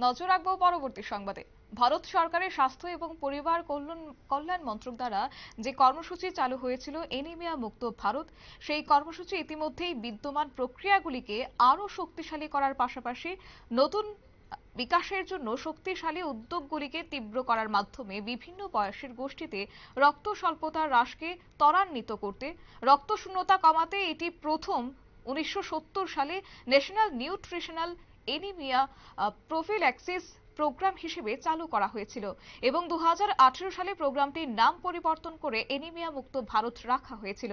নজর রাখবো পরবর্তী সংবাদে। ভারত সরকারের স্বাস্থ্য এবং পরিবার কল্যাণ মন্ত্রক দ্বারা যে কর্মসূচি চালু হয়েছিল এনিমিয়া মুক্ত ভারত, সেই কর্মসূচি ইতিমধ্যেই বিদ্যমান প্রক্রিয়াগুলিকে আরও শক্তিশালী করার পাশাপাশি নতুন বিকাশের জন্য শক্তিশালী উদ্যোগগুলিকে তীব্র করার মাধ্যমে বিভিন্ন বয়সের গোষ্ঠীতে রক্ত স্বল্পতা হ্রাসকে ত্বরান্বিত করতে, রক্তশূন্যতা কমাতে এটি প্রথম 1970 সালে national nutritional anaemia prophylaxis programme হিসেবে চালু করা হয়েছিল এবং 2018 সালে প্রোগ্রামটির নাম পরিবর্তন করে এনিমিয়া মুক্ত ভারত রাখা হয়েছিল।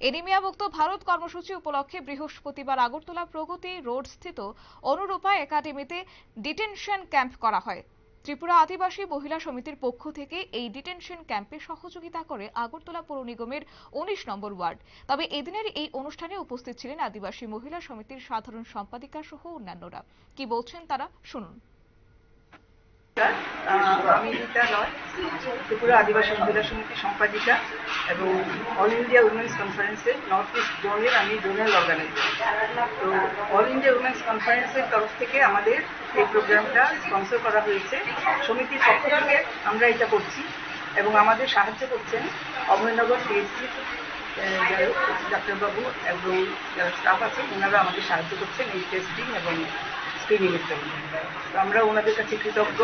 এনিমিয়া মুক্ত ভারত কর্মসূচি উপলক্ষে বৃহস্পতিবার আগরতলা প্রগতি রোড স্থিত অনুরূপা একাডেমিতে ডিটেনশন ক্যাম্প করা হয়। ত্রিপুরা আদিবাসী মহিলা সমিতির পক্ষ থেকে এই ডিটেনশন ক্যাম্পে সহযোগিতা করে আগরতলা পৌর নিগমের 19 নম্বর ওয়ার্ড। তবে এদিনের এই অনুষ্ঠানে উপস্থিত ছিলেন আদিবাসী মহিলা সমিতির সাধারণ সম্পাদিকা সহ অন্যান্যরা। কি বলছেন তারা, শুনুন। আমি রীতা রয়, ত্রিপুরা আদিবাসী মহিলা সমিতির সম্পাদিকা এবং অল ইন্ডিয়া উইমেন্স কনফারেন্সের নর্থ ইস্ট জোনের আমি জোনাল অর্গানাইজার। তো অল ইন্ডিয়া উইমেন্স কনফারেন্সের তরফ থেকে আমাদের এই প্রোগ্রামটা স্পন্সর করা হয়েছে। সমিতির পক্ষ থেকে আমরা এটা করছি এবং আমাদের সাহায্য করছেন অভয়নগর পিএইচসি ডাক্তারবাবু এবং যারা স্টাফ আছে ওনারা আমাদের সাহায্য করছেন এই টেস্টিং এবং স্ক্রিনিংয়ের জন্য। তো আমরা ওনাদের কাছে কৃতজ্ঞ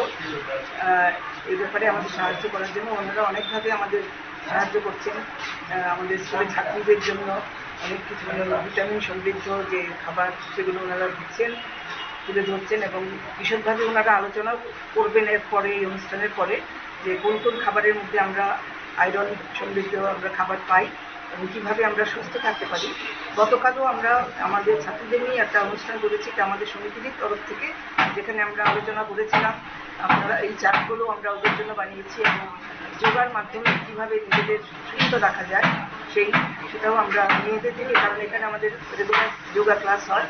এই ব্যাপারে আমাদের সাহায্য করার জন্য। ওনারা অনেকভাবে আমাদের সাহায্য করছেন। আমাদের স্কুলের ছাত্রীদের জন্য অনেক কিছু ভিটামিন সমৃদ্ধ যে খাবার সেগুলো ওনারা দিচ্ছেন, তুলে ধরছেন এবং বিশদভাবে ওনারা আলোচনা করবেন এর পরে, এই অনুষ্ঠানের পরে, যে কোন কোন খাবারের মধ্যে আমরা আয়রন সমৃদ্ধ আমরা খাবার পাই এবং কীভাবে আমরা সুস্থ থাকতে পারি। গতকালও আমরা আমাদের ছাত্রীদের নিয়ে একটা অনুষ্ঠান করেছি আমাদের সমিতির তরফ থেকে, যেখানে আমরা আলোচনা করেছিলাম আপনারা এই চার্টগুলো আমরা ওদের জন্য বানিয়েছি এবং যোগার মাধ্যমে কীভাবে নিজেদের সুস্থ রাখা যায় সেটাও আমরা মেয়েদের দিকে, কারণ এখানে আমাদের রেগুলার যোগা ক্লাস হয়,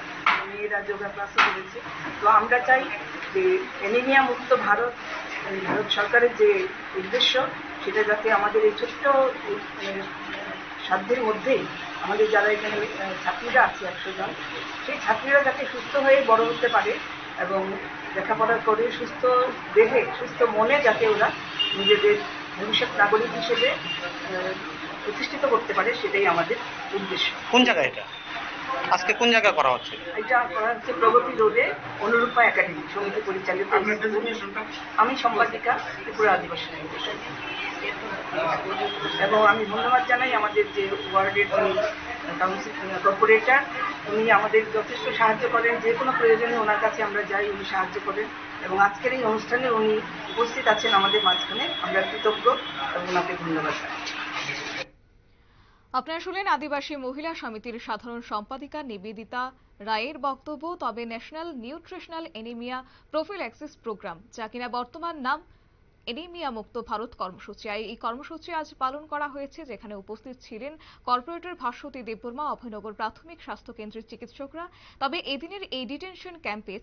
মেয়েরা যোগা ক্লাসও করেছে। তো আমরা চাই যে এনিমিয়া মুক্ত ভারত সরকারের যে উদ্দেশ্য সেটা যাতে আমাদের এই ছোট্ট সাধ্যের মধ্যেই আমাদের যারা এখানে ছাত্রীরা আছে 100 জন, সেই ছাত্রীরা যাতে সুস্থ হয়ে বড় হতে পারে এবং লেখাপড়া করে সুস্থ দেহে সুস্থ মনে যাতে ওরা নিজেদের ভবিষ্যৎ নাগরিক হিসেবে প্রতিষ্ঠিত করতে পারে, সেটাই আমাদের উদ্দেশ্য। কোন জায়গায় এটা আজকে কোন জায়গায় করা হচ্ছে? এটা করা হচ্ছে প্রগতি রোডে অনুরূপা একাডেমি সমিতি পরিচালিত। আমি সম্পাদিকা ত্রিপুরা আদিবাসী এবং আমি ধন্যবাদ জানাই আমাদের যে ওয়ার্ডের কাউন্সিল কর্পোরেটর, উনি আমাদের যথেষ্ট সাহায্য করেন। যে কোনো প্রয়োজনে ওনার কাছে আমরা যাই, উনি সাহায্য করেন এবং আজকের এই অনুষ্ঠানে উনি উপস্থিত আছেন আমাদের মাঝখানে। আমরা কৃতজ্ঞ এবং ওনাকে ধন্যবাদ জানাই। আপনারা শুনলেন আদিবাসী মহিলা সমিতির সাধারণ সম্পাদিকা নিবেদিতা রায়ের বক্তব্য। তবে national nutritional anaemia prophylaxis programme, যা কিনা বর্তমান নাম এনিমিয়া মুক্ত ভারত কর্মসূচি, এই কর্মসূচি আজ পালন করা হয়েছে, যেখানে উপস্থিত ছিলেন কর্পোরেটর ভাস্বতী দেববর্মা, অভয়নগর প্রাথমিক স্বাস্থ্য কেন্দ্রের চিকিৎসকরা। তবে এদিনের এই ডিটেনশন ক্যাম্পে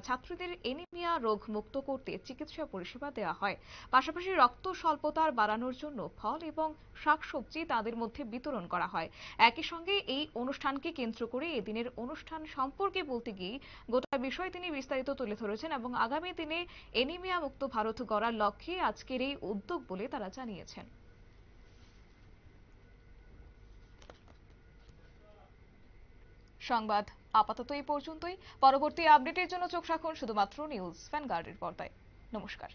ছাত্রীদের এনিমিয়া রোগ মুক্ত করতে চিকিৎসা পরিষেবা দেওয়া হয়। পাশাপাশি রক্ত স্বল্পতার বাড়ানোর জন্য ফল এবং শাকসবজি তাদের মধ্যে বিতরণ করা হয়। একই সঙ্গে এই অনুষ্ঠানকে কেন্দ্র করে এদিনের অনুষ্ঠান সম্পর্কে বলতে গিয়ে গোটা বিষয় তিনি বিস্তারিত তুলে ধরেছেন এবং আগামী দিনে এনিমিয়া মুক্ত ভারত গড়ার লক্ষ্যে আজকের এই উদ্যোগ বলে তারা জানিয়েছেন। সংবাদ আপাতত এই পর্যন্তই। পরবর্তী আপডেটের জন্য চোখ রাখুন শুধুমাত্র নিউজ ভ্যানগার্ডের পর্দায়। নমস্কার।